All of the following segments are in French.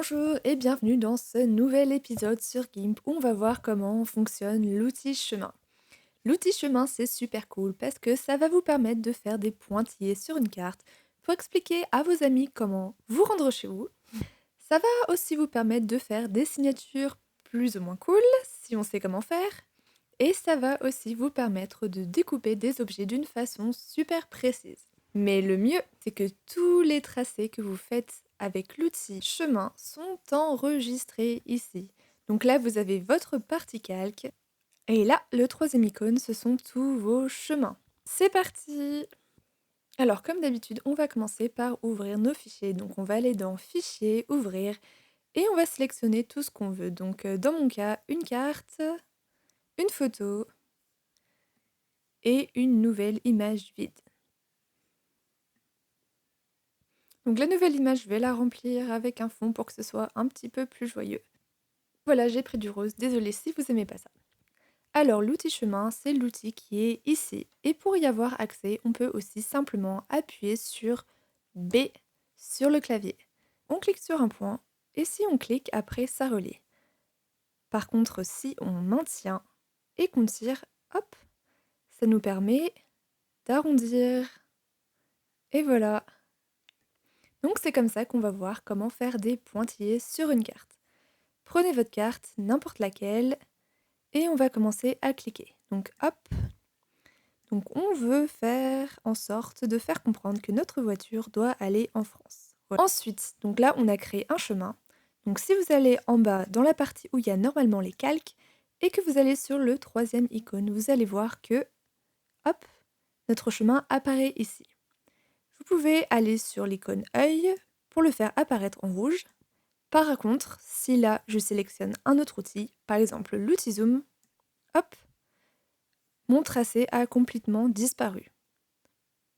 Bonjour et bienvenue dans ce nouvel épisode sur GIMP où on va voir comment fonctionne l'outil chemin. L'outil chemin c'est super cool parce que ça va vous permettre de faire des pointillés sur une carte pour expliquer à vos amis comment vous rendre chez vous. Ça va aussi vous permettre de faire des signatures plus ou moins cool si on sait comment faire. Et ça va aussi vous permettre de découper des objets d'une façon super précise. Mais le mieux, c'est que tous les tracés que vous faites avec l'outil chemin sont enregistrés ici. Donc là, vous avez votre partie calque. Et là, le troisième icône, ce sont tous vos chemins. C'est parti! Alors, comme d'habitude, on va commencer par ouvrir nos fichiers. Donc, on va aller dans Fichier, Ouvrir, et on va sélectionner tout ce qu'on veut. Donc, dans mon cas, une carte, une photo et une nouvelle image vide. Donc la nouvelle image, je vais la remplir avec un fond pour que ce soit un petit peu plus joyeux. Voilà, j'ai pris du rose, désolée si vous aimez pas ça. Alors l'outil chemin, c'est l'outil qui est ici. Et pour y avoir accès, on peut aussi simplement appuyer sur B sur le clavier. On clique sur un point, et si on clique, après ça relie. Par contre, si on maintient et qu'on tire, hop, ça nous permet d'arrondir. Et voilà. Donc c'est comme ça qu'on va voir comment faire des pointillés sur une carte. Prenez votre carte, n'importe laquelle, et on va commencer à cliquer. Donc hop, donc on veut faire en sorte de faire comprendre que notre voiture doit aller en France. Voilà. Ensuite, donc là on a créé un chemin. Donc si vous allez en bas dans la partie où il y a normalement les calques, et que vous allez sur le troisième icône, vous allez voir que, hop, notre chemin apparaît ici. Vous pouvez aller sur l'icône œil pour le faire apparaître en rouge. Par contre, si là je sélectionne un autre outil, par exemple l'outil zoom, hop, mon tracé a complètement disparu.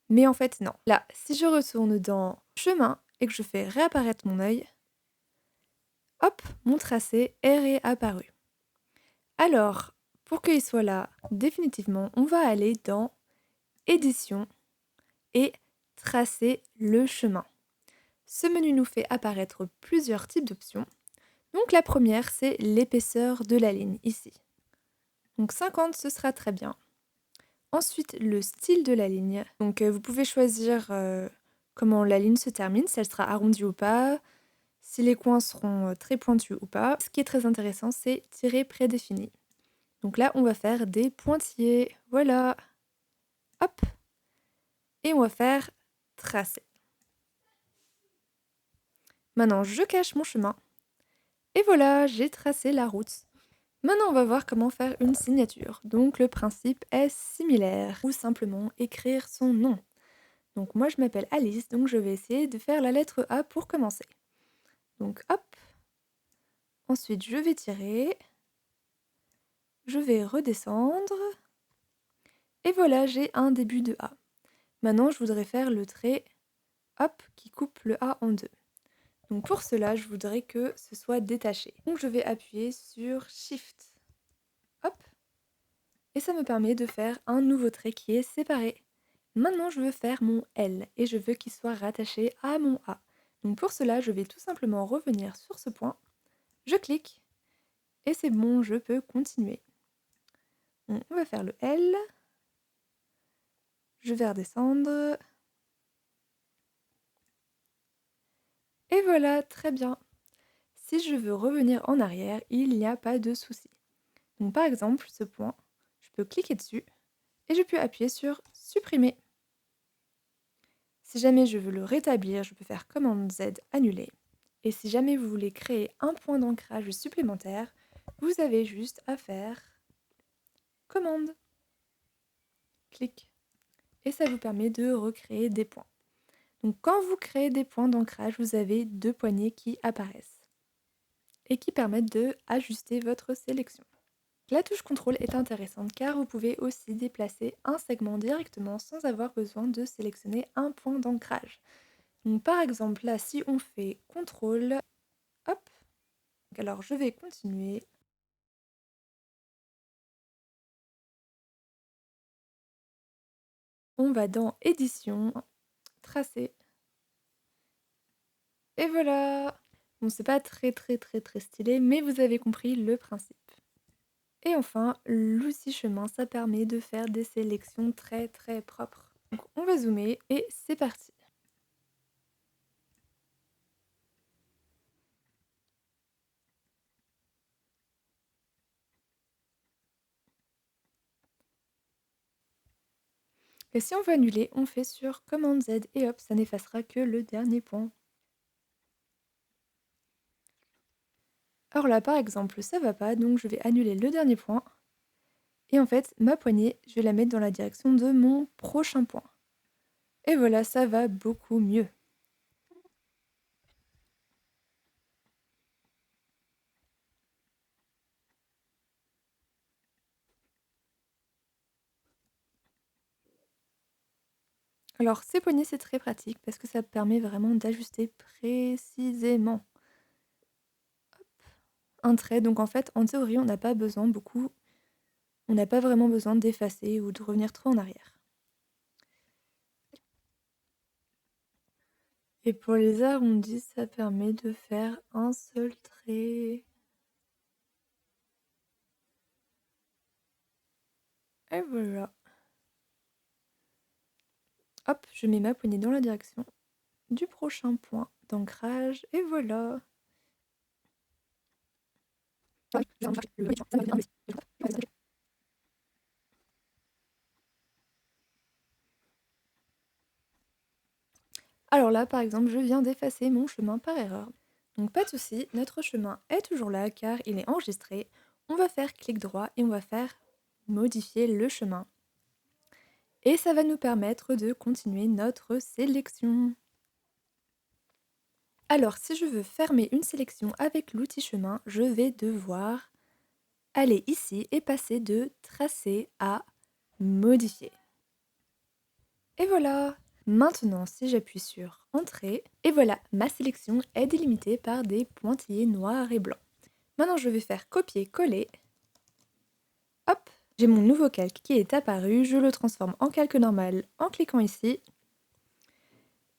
Mais en fait non. Là, si je retourne dans chemin et que je fais réapparaître mon œil, hop, mon tracé est réapparu. Alors, pour qu'il soit là définitivement, on va aller dans édition et tracer le chemin. Ce menu nous fait apparaître plusieurs types d'options. Donc la première, c'est l'épaisseur de la ligne, ici. Donc 50, ce sera très bien. Ensuite, le style de la ligne. Donc vous pouvez choisir comment la ligne se termine, si elle sera arrondie ou pas, si les coins seront très pointus ou pas. Ce qui est très intéressant, c'est tirer prédéfini. Donc là, on va faire des pointillés. Voilà. Hop. Et on va faire tracer. Maintenant, je cache mon chemin. Et voilà, j'ai tracé la route. Maintenant, on va voir comment faire une signature. Donc, le principe est similaire. Ou simplement écrire son nom. Donc, moi, je m'appelle Alice, donc je vais essayer de faire la lettre A pour commencer. Donc, hop. Ensuite, je vais tirer. Je vais redescendre. Et voilà, j'ai un début de A. Maintenant, je voudrais faire le trait, hop, qui coupe le A en deux. Donc, pour cela, je voudrais que ce soit détaché. Donc, je vais appuyer sur Shift. Hop. Et ça me permet de faire un nouveau trait qui est séparé. Maintenant, je veux faire mon L et je veux qu'il soit rattaché à mon A. Donc pour cela, je vais tout simplement revenir sur ce point. Je clique et c'est bon, je peux continuer. Bon, on va faire le L. Je vais redescendre. Et voilà, très bien. Si je veux revenir en arrière, il n'y a pas de souci. Donc par exemple, ce point, je peux cliquer dessus et je peux appuyer sur supprimer. Si jamais je veux le rétablir, je peux faire commande Z, annuler. Et si jamais vous voulez créer un point d'ancrage supplémentaire, vous avez juste à faire commande, clic. Et ça vous permet de recréer des points. Donc quand vous créez des points d'ancrage, vous avez deux poignées qui apparaissent et qui permettent de ajuster votre sélection. La touche contrôle est intéressante car vous pouvez aussi déplacer un segment directement sans avoir besoin de sélectionner un point d'ancrage. Donc par exemple là, si on fait contrôle, hop, alors je vais continuer. On va dans édition, tracer. Et voilà! Bon, c'est pas très stylé, mais vous avez compris le principe. Et enfin, l'outil chemin, ça permet de faire des sélections très propres. Donc on va zoomer et c'est parti. Et si on veut annuler, on fait sur commande Z et hop, ça n'effacera que le dernier point. Alors là, par exemple, ça va pas, donc je vais annuler le dernier point. Et en fait, ma poignée, je vais la mettre dans la direction de mon prochain point. Et voilà, ça va beaucoup mieux. Alors ces poignées, c'est très pratique parce que ça permet vraiment d'ajuster précisément un trait. Donc en fait, en théorie, on n'a pas besoin beaucoup, on n'a pas vraiment besoin d'effacer ou de revenir trop en arrière. Et pour les arrondis, ça permet de faire un seul trait. Et voilà. Hop, je mets ma poignée dans la direction du prochain point d'ancrage et voilà. Alors là, par exemple, je viens d'effacer mon chemin par erreur. Donc pas de souci, notre chemin est toujours là car il est enregistré. On va faire clic droit et on va faire modifier le chemin. Et ça va nous permettre de continuer notre sélection. Alors si je veux fermer une sélection avec l'outil chemin, je vais devoir aller ici et passer de tracer à modifier. Et voilà! Maintenant, si j'appuie sur Entrée, et voilà, ma sélection est délimitée par des pointillés noirs et blancs. Maintenant, je vais faire copier-coller. Hop! J'ai mon nouveau calque qui est apparu, je le transforme en calque normal en cliquant ici.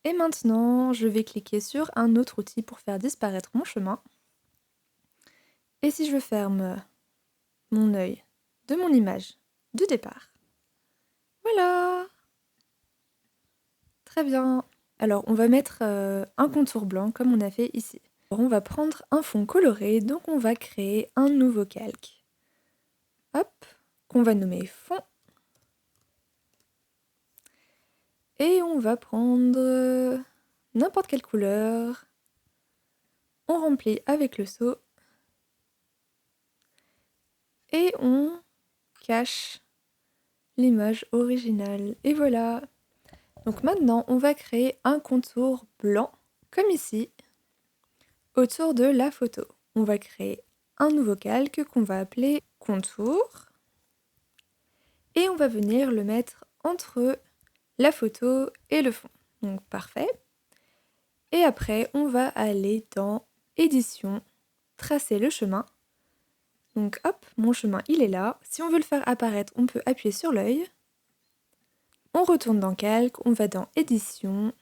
Et maintenant, je vais cliquer sur un autre outil pour faire disparaître mon chemin. Et si je ferme mon œil de mon image du départ, voilà! Très bien. Alors, on va mettre un contour blanc comme on a fait ici. Alors, on va prendre un fond coloré, donc on va créer un nouveau calque. Hop, qu'on va nommer fond. Et on va prendre n'importe quelle couleur. On remplit avec le seau. Et on cache l'image originale. Et voilà. Donc maintenant, on va créer un contour blanc, comme ici, autour de la photo. On va créer un nouveau calque qu'on va appeler contour. Et on va venir le mettre entre la photo et le fond. Donc parfait. Et après, on va aller dans édition, tracer le chemin. Donc hop, mon chemin il est là. Si on veut le faire apparaître, on peut appuyer sur l'œil. On retourne dans calque, on va dans édition.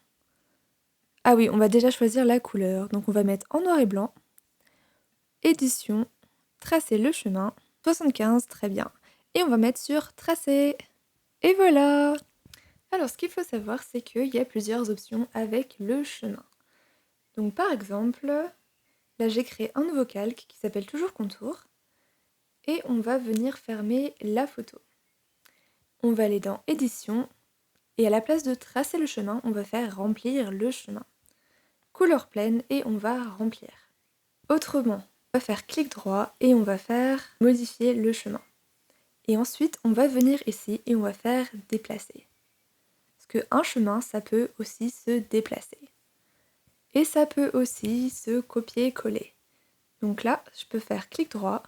Ah oui, on va déjà choisir la couleur. Donc on va mettre en noir et blanc. Édition, tracer le chemin. 75, très bien. Et on va mettre sur tracer. Et voilà! Alors ce qu'il faut savoir, c'est qu'il y a plusieurs options avec le chemin. Donc par exemple, là j'ai créé un nouveau calque qui s'appelle toujours contour. Et on va venir fermer la photo. On va aller dans édition. Et à la place de tracer le chemin, on va faire remplir le chemin. Couleur pleine et on va remplir. Autrement, on va faire clic droit et on va faire modifier le chemin. Et ensuite, on va venir ici et on va faire déplacer. Parce qu'un chemin, ça peut aussi se déplacer. Et ça peut aussi se copier-coller. Donc là, je peux faire clic droit.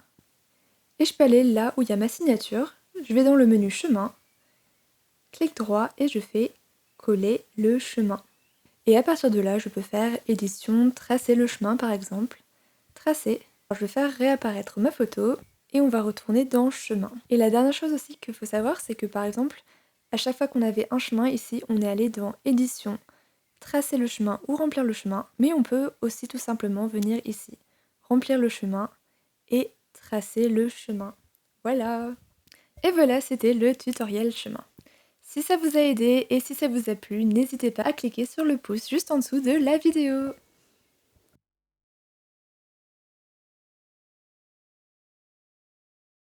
Et je peux aller là où il y a ma signature. Je vais dans le menu chemin. Clic droit et je fais coller le chemin. Et à partir de là, je peux faire édition, tracer le chemin par exemple. Tracer. Alors, je vais faire réapparaître ma photo et on va retourner dans chemin. Et la dernière chose aussi qu'il faut savoir, c'est que par exemple, à chaque fois qu'on avait un chemin ici, on est allé dans édition, tracer le chemin ou remplir le chemin, mais on peut aussi tout simplement venir ici, remplir le chemin et tracer le chemin. Voilà! Et voilà, c'était le tutoriel chemin. Si ça vous a aidé et si ça vous a plu, n'hésitez pas à cliquer sur le pouce juste en dessous de la vidéo.